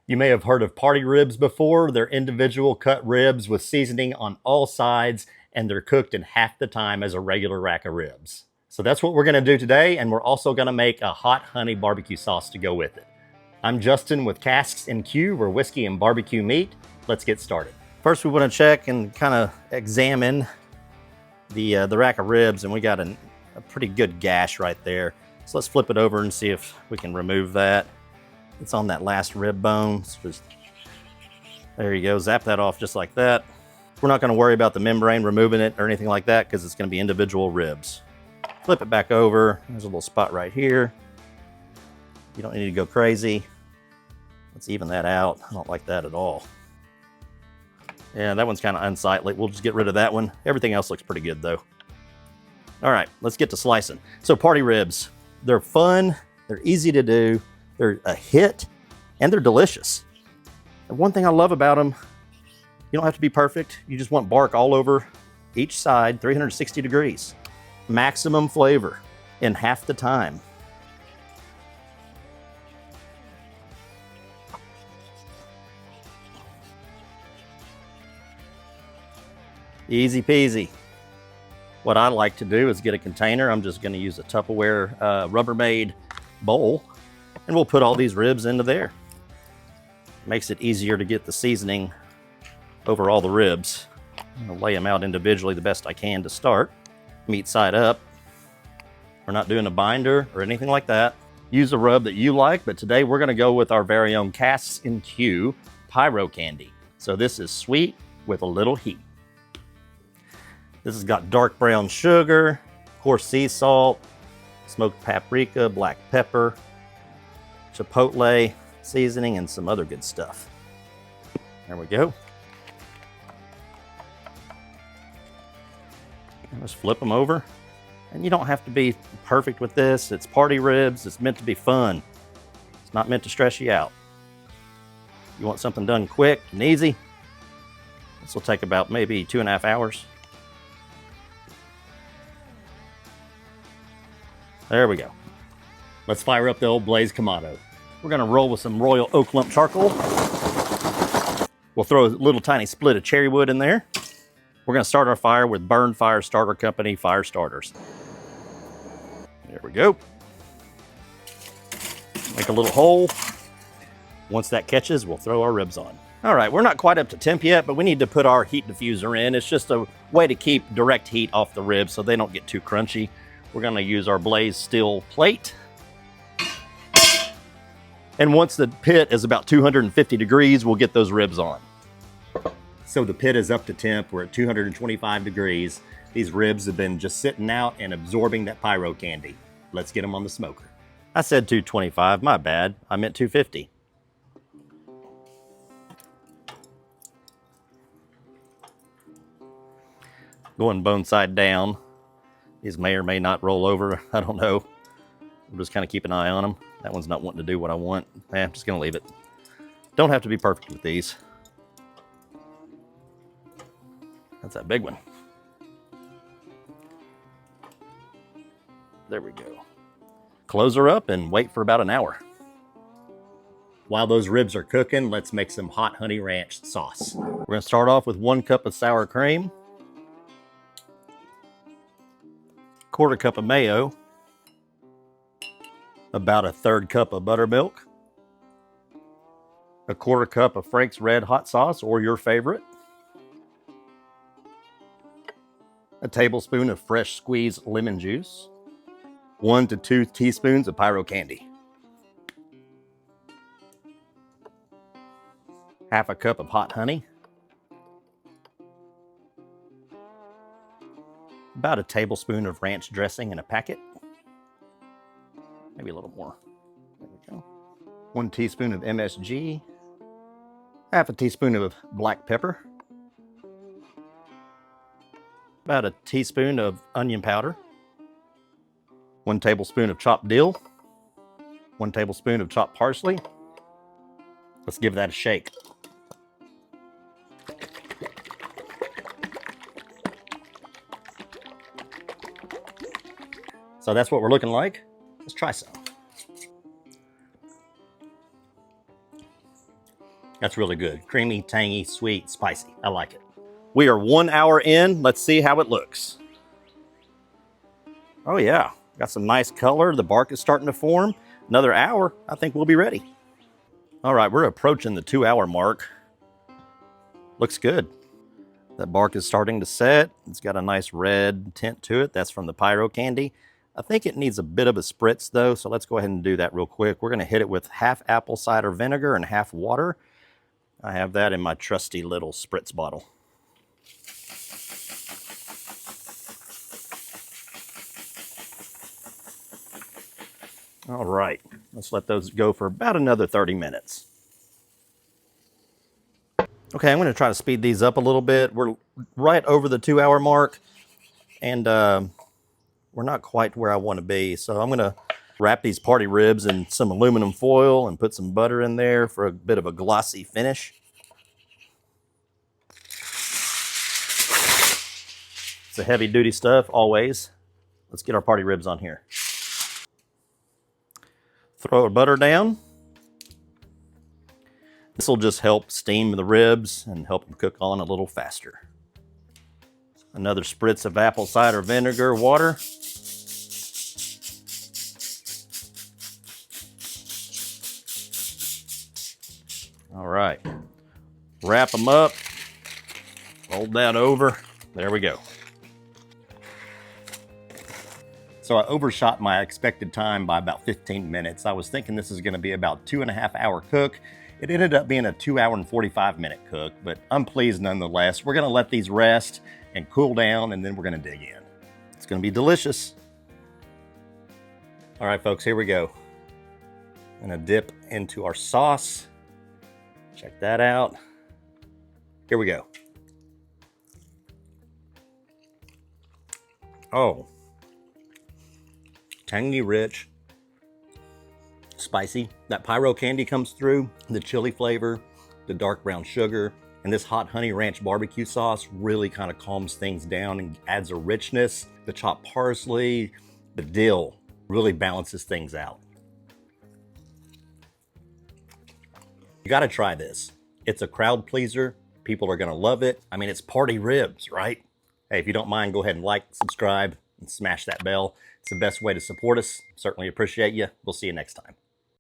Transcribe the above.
You may have heard of party ribs before. They're individual cut ribs with seasoning on all sides, and they're cooked in half the time as a regular rack of ribs. So that's what we're gonna do today, and we're also gonna make a hot honey barbecue sauce to go with it. I'm Justin with Casks-n-Que. We're whiskey and barbecue meat. Let's get started. First, we wanna check and kind of examine the rack of ribs, and we got a pretty good gash right there. So let's flip it over and see if we can remove that. It's on that last rib bone. There you go, zap that off just like that. We're not gonna worry about the membrane, removing it or anything like that, because it's gonna be individual ribs. Flip it back over. There's a little spot right here. You don't need to go crazy. Let's even that out. I don't like that at all. Yeah, that one's kind of unsightly. We'll just get rid of that one. Everything else looks pretty good though. All right, let's get to slicing. So party ribs, they're fun, they're easy to do, they're a hit, and they're delicious. And one thing I love about them, you don't have to be perfect. You just want bark all over each side, 360 degrees. Maximum flavor in half the time. Easy peasy. What I like to do is get a container. I'm just gonna use a Tupperware Rubbermaid bowl, and we'll put all these ribs into there. Makes it easier to get the seasoning over all the ribs. I'm gonna lay them out individually the best I can to start. Meat side up. We're not doing a binder or anything like that. Use a rub that you like, but today we're gonna go with our very own Casks-n-Que Pyro Candy. So this is sweet with a little heat. This has got dark brown sugar, coarse sea salt, smoked paprika, black pepper, chipotle seasoning, and some other good stuff. There we go. And just flip them over. And you don't have to be perfect with this. It's party ribs. It's meant to be fun. It's not meant to stress you out. You want something done quick and easy? This will take about maybe 2.5 hours. There we go. Let's fire up the old Blaze Kamado. We're gonna roll with some Royal Oak Lump charcoal. We'll throw a little tiny split of cherry wood in there. We're gonna start our fire with Burn Fire Starter Company fire starters. There we go. Make a little hole. Once that catches, we'll throw our ribs on. All right, we're not quite up to temp yet, but we need to put our heat diffuser in. It's just a way to keep direct heat off the ribs so they don't get too crunchy. We're gonna use our Blaze steel plate. And once the pit is about 250 degrees, we'll get those ribs on. So the pit is up to temp. We're at 225 degrees. These ribs have been just sitting out and absorbing that pyro candy. Let's get them on the smoker. I said 225, my bad. I meant 250. Going bone side down. These may or may not roll over, I don't know. I'm just kind of keep an eye on them. That one's not wanting to do what I want. I'm just gonna leave it. Don't have to be perfect with these. That's that big one. There we go. Close her up and wait for about an hour. While those ribs are cooking, let's make some hot honey ranch sauce. We're gonna start off with 1 cup of sour cream, 1/4 cup of mayo, about 1/3 cup of buttermilk, 1/4 cup of Frank's Red Hot Sauce or your favorite, a tablespoon of fresh squeezed lemon juice, 1 to 2 teaspoons of Pyro Candy, 1/2 cup of hot honey, about 1 tablespoon of ranch dressing in a packet, maybe a little more. There we go. 1 teaspoon of MSG, 1/2 teaspoon of black pepper, about 1 teaspoon of onion powder, 1 tablespoon of chopped dill, 1 tablespoon of chopped parsley. Let's give that a shake. So that's what we're looking like. Let's try some. That's really good. Creamy, tangy, sweet, spicy. I like it. We are 1 hour in. Let's see how it looks. Oh yeah, got some nice color. The bark is starting to form. Another hour, I think we'll be ready. All right, we're approaching the 2 hour mark. Looks good. That bark is starting to set. It's got a nice red tint to it. That's from the Pyro Candy. I think it needs a bit of a spritz though, so let's go ahead and do that real quick. We're gonna hit it with half apple cider vinegar and half water. I have that in my trusty little spritz bottle. All right, let's let those go for about another 30 minutes. Okay, I'm gonna try to speed these up a little bit. We're right over the 2 hour mark, and we're not quite where I wanna be. So I'm gonna wrap these party ribs in some aluminum foil and put some butter in there for a bit of a glossy finish. It's the heavy duty stuff, always. Let's get our party ribs on here. Throw our butter down. This will just help steam the ribs and help them cook on a little faster. Another spritz of apple cider vinegar, water. All right, wrap them up, fold that over. There we go. So I overshot my expected time by about 15 minutes. I was thinking this is gonna be about 2.5 hour cook. It ended up being a 2 hour and 45 minute cook, but I'm pleased nonetheless. We're gonna let these rest and cool down, and then we're gonna dig in. It's gonna be delicious. All right, folks, here we go. I'm gonna dip into our sauce. Check that out. Here we go. Oh. Tangy, rich, spicy. That Pyro Candy comes through, the chili flavor, the dark brown sugar, and this hot honey ranch barbecue sauce really kind of calms things down and adds a richness. The chopped parsley, the dill really balances things out. You gotta try this. It's a crowd pleaser. People are gonna love it. I mean, it's party ribs, right? Hey, if you don't mind, go ahead and like, subscribe, and smash that bell. It's the best way to support us. Certainly appreciate you. We'll see you next time.